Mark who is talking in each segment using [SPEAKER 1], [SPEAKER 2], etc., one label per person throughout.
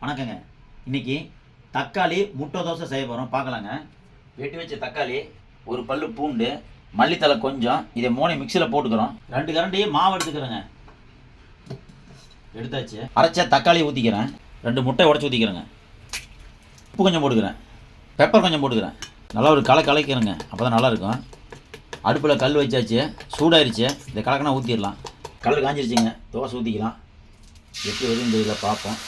[SPEAKER 1] வணக்கங்க. இன்னைக்கு தக்காளி முட்டை தோசை செய்ய போகிறோம், பார்க்கலாங்க. வெட்டி வச்ச தக்காளி, ஒரு பல்லு பூண்டு, மல்லித்தலை கொஞ்சம், இதை 3 மிக்சியில் போட்டுக்கிறோம். 2 கரண்டி மாவு எடுத்துக்கிறேங்க. எடுத்தாச்சு. அரைச்ச தக்காளி ஊற்றிக்கிறேன். 2 முட்டை உடச்சி ஊற்றிக்கிறேங்க. உப்பு கொஞ்சம் போட்டுக்கிறேன். பெப்பர் கொஞ்சம் போட்டுக்கிறேன். நல்லா ஒரு கலக்கிறேங்க, அப்போ தான் நல்லாயிருக்கும். அடுப்பில் கல் வச்சாச்சு, சூடாயிருச்சு. இதை கலக்கினா ஊற்றிடலாம். கலர் காஞ்சிருச்சுங்க, தோசை ஊற்றிக்கலாம். எப்படி வருது இந்த இதில் பார்ப்போம்.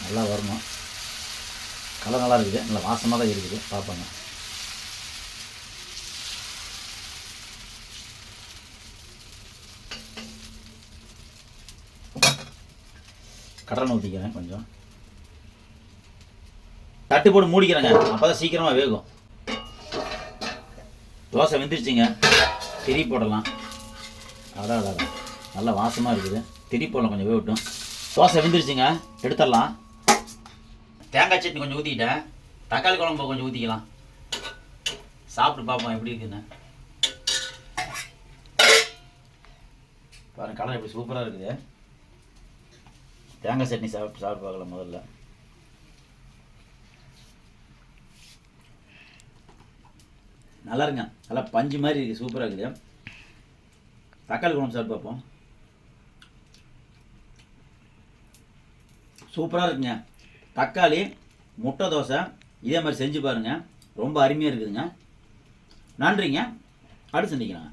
[SPEAKER 1] நல்லா வரணும். கலர் நல்லா இருக்குது, நல்லா வாசமாக தான் இருக்குது, பார்ப்போங்க. கடலை ஊற்றிக்கிறேன் கொஞ்சம். தட்டு போட்டு மூடிக்கிறேங்க, அப்போ தான் சீக்கிரமாக வேகும். தோசை வெந்துருச்சுங்க, திரி போடலாம். அதான் நல்லா வாசமாக இருக்குது. திரி போடலாம், கொஞ்சம் வேகட்டும். தோசை வெந்துருச்சுங்க, எடுத்துடலாம். தேங்காய் சட்னி கொஞ்சம் ஊற்றிக்கிட்டேன். தக்காளி குழம்பு கொஞ்சம் ஊற்றிக்கலாம். சாப்பிட்டு பார்ப்போம் எப்படி இருக்குன்னு. பாருங்கள், கலர் எப்படி சூப்பராக இருக்குது. தேங்காய் சட்னி சாப்பிட்டு பார்க்கலாம் முதல்ல. நல்லா இருங்க, நல்லா பஞ்சு மாதிரி இருக்குது, சூப்பராக இருக்குது. தக்காளி குழம்பு சாப்பிட்டு பார்ப்போம். சூப்பராக இருக்குங்க. தக்காளி முட்டை தோசை இதே மாதிரி செஞ்சு பாருங்கள், ரொம்ப அருமையாக இருக்குதுங்க. நன்றிங்க. அடுத்து சந்திக்கிறாங்க.